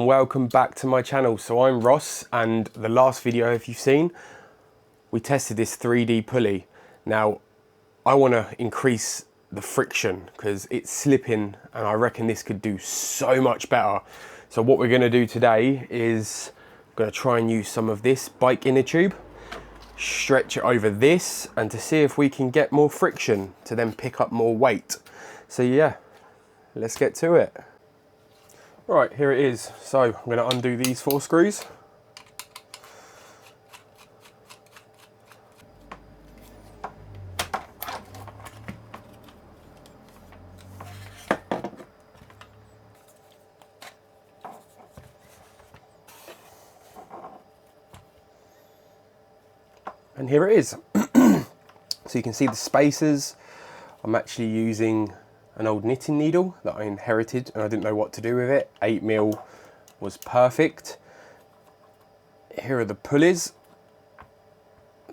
welcome back to my channel. So I'm Ross, and the last video, if you've seen, we tested this 3D pulley. Now I want to increase the friction because it's slipping, and I reckon this could do so much better. So what we're going to do today is I'm going to try and use some of this bike inner tube, stretch it over this, and to see if we can get more friction to then pick up more weight. So yeah, let's get to it. Right, here it is. So I'm going to undo these 4 screws. And here it is. So you can see the spacers. I'm actually using an old knitting needle that I inherited and I didn't know what to do with it. 8mm was perfect. Here are the pulleys.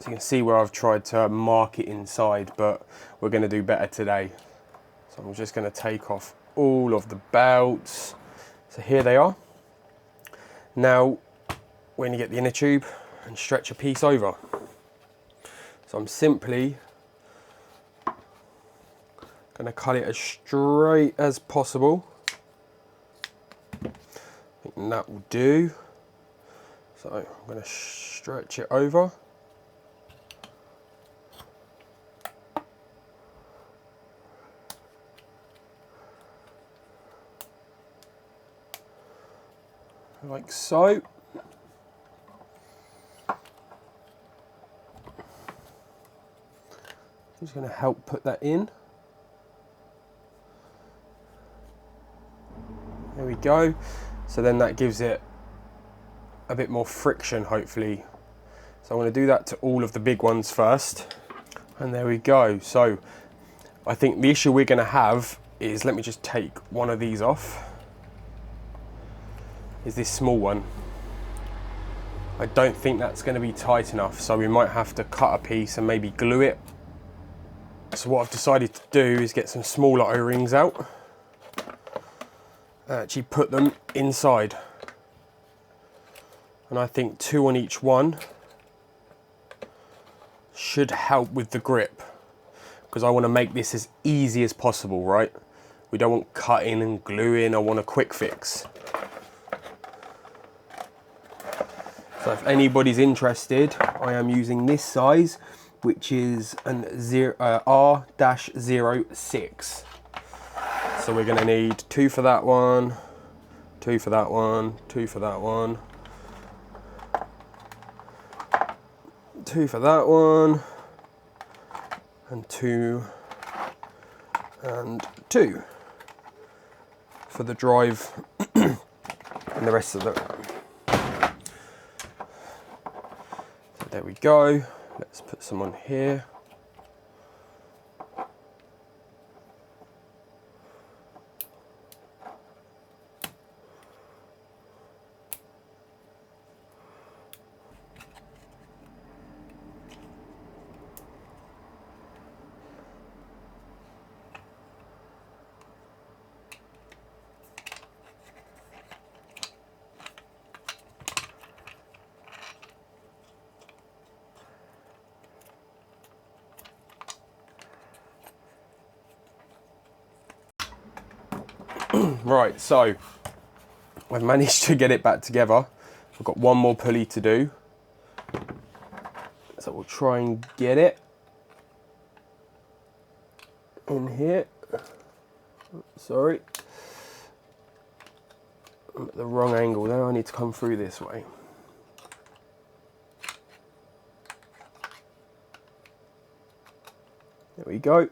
So you can see where I've tried to mark it inside, but we're going to do better today. So I'm just going to take off all of the belts. So here they are. Now we're going to get the inner tube and stretch a piece over. So I'm simply going to cut it as straight as possible. I think that will do. So I'm going to stretch it over. Like so. Just going to help put that in. There we go. So then that gives it a bit more friction, hopefully. So I'm going to do that to all of the big ones first. And there we go. So I think the issue we're going to have is, let me just take one of these off, is this small one. I don't think that's going to be tight enough, so we might have to cut a piece and maybe glue it. So what I've decided to do is get some smaller O-rings out and actually put them inside. And I think 2 on each one should help with the grip, because I want to make this as easy as possible, right? We don't want cutting and gluing, I want a quick fix. So if anybody's interested, I am using this size, which is an R-06. So we're going to need 2 for that one, 2 for that one, 2 for that one, 2 for that one, and 2 and 2 for the drive and the rest of it. So there we go. Let's put some on here. Right, so I've managed to get it back together. I've got one more pulley to do. So we'll try and get it in here. Sorry. I'm at the wrong angle there. I need to come through this way. There we go.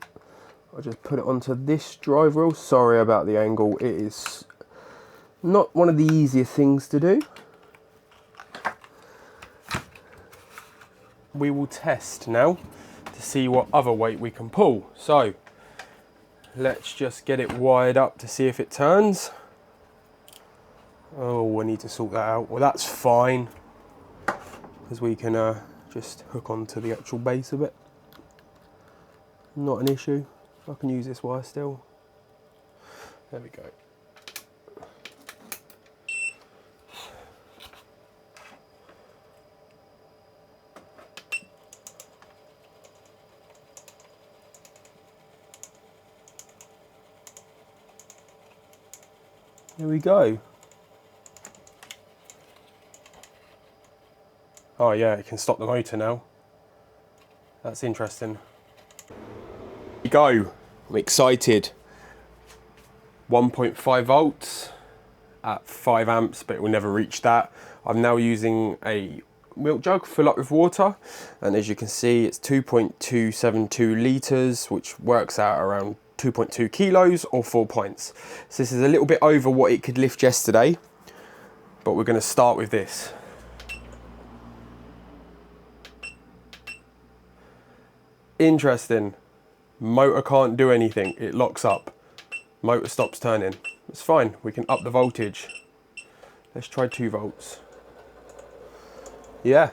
I'll just put it onto this drive wheel. Sorry about the angle. It is not one of the easiest things to do. We will test now to see what other weight we can pull. So let's just get it wired up to see if it turns. Oh, I need to sort that out. Well, that's fine, because we can just hook onto the actual base of it. Not an issue. I can use this wire still. There we go. Here we go. Oh yeah, it can stop the motor now. That's interesting. Here we go. I'm excited. 1.5 volts at 5 amps, but it will never reach that. I'm now using a milk jug, fill up with water, and as you can see it's 2.272 litres, which works out around 2.2 kilos or 4 pints. So this is a little bit over what it could lift yesterday, but we're going to start with this. Interesting. Motor can't do anything, it locks up. Motor stops turning. It's fine, we can up the voltage. Let's try 2 volts. Yeah.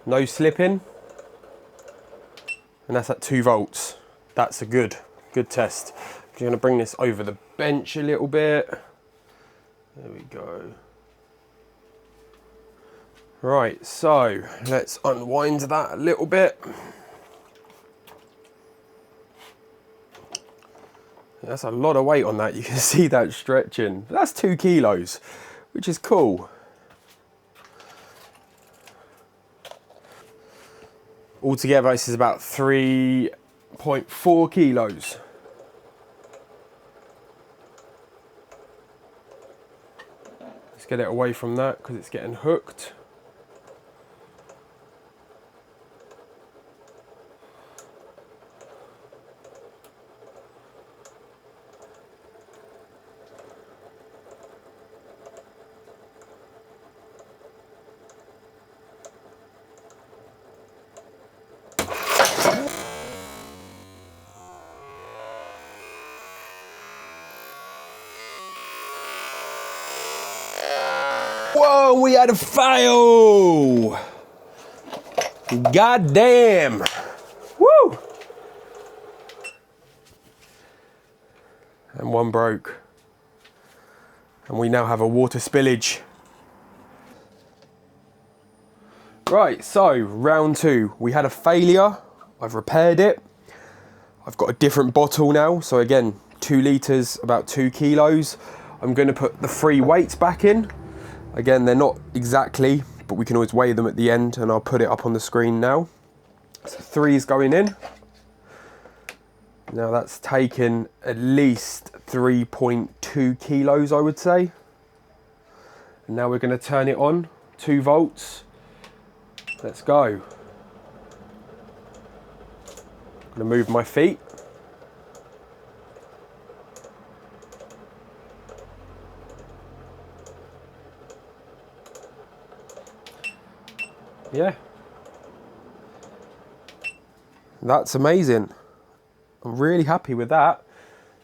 No slipping. And that's at 2 volts. That's a good test. I'm just going to bring this over the bench a little bit. There we go. Right, so let's unwind that a little bit. That's a lot of weight on that. You can see that stretching. That's 2 kilos, which is cool. Altogether, this is about 3.4 kilos. Let's get it away from that because it's getting hooked. Whoa, we had a fail! God damn! Woo! And one broke. And we now have a water spillage. Right, so round 2. We had a failure. I've repaired it. I've got a different bottle now. So again, 2 litres, about 2 kilos. I'm going to put the 3 weights back in. Again, they're not exactly, but we can always weigh them at the end, and I'll put it up on the screen now. So 3 is going in. Now that's taken at least 3.2 kilos, I would say. And now we're going to turn it on, 2 volts. Let's go. I'm going to move my feet. Yeah, that's amazing. I'm really happy with that.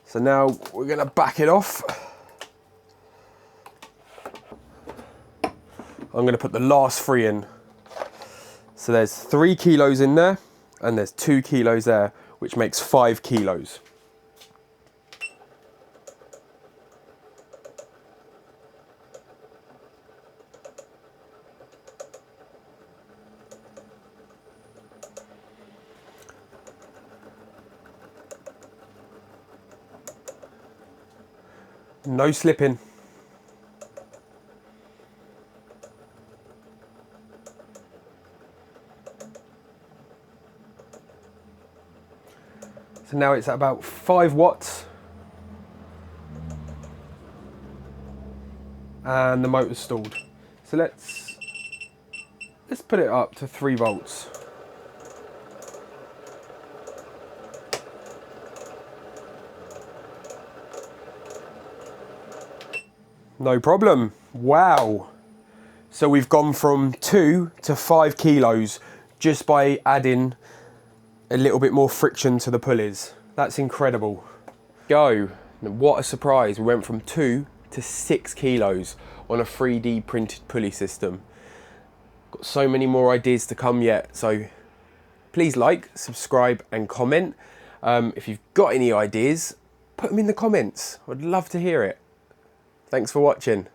So now we're going to back it off. I'm going to put the last 3 in. So there's 3 kilos in there and there's 2 kilos there, which makes 5 kilos. No slipping. So now it's at about 5 watts. And the motor's stalled. So let's put it up to 3 volts. No problem. Wow. So we've gone from 2 to 5 kilos just by adding a little bit more friction to the pulleys. That's incredible. Go. What a surprise. We went from 2 to 6 kilos on a 3D printed pulley system. Got so many more ideas to come yet. So please like, subscribe and comment. If you've got any ideas, put them in the comments. I'd love to hear it. Thanks for watching.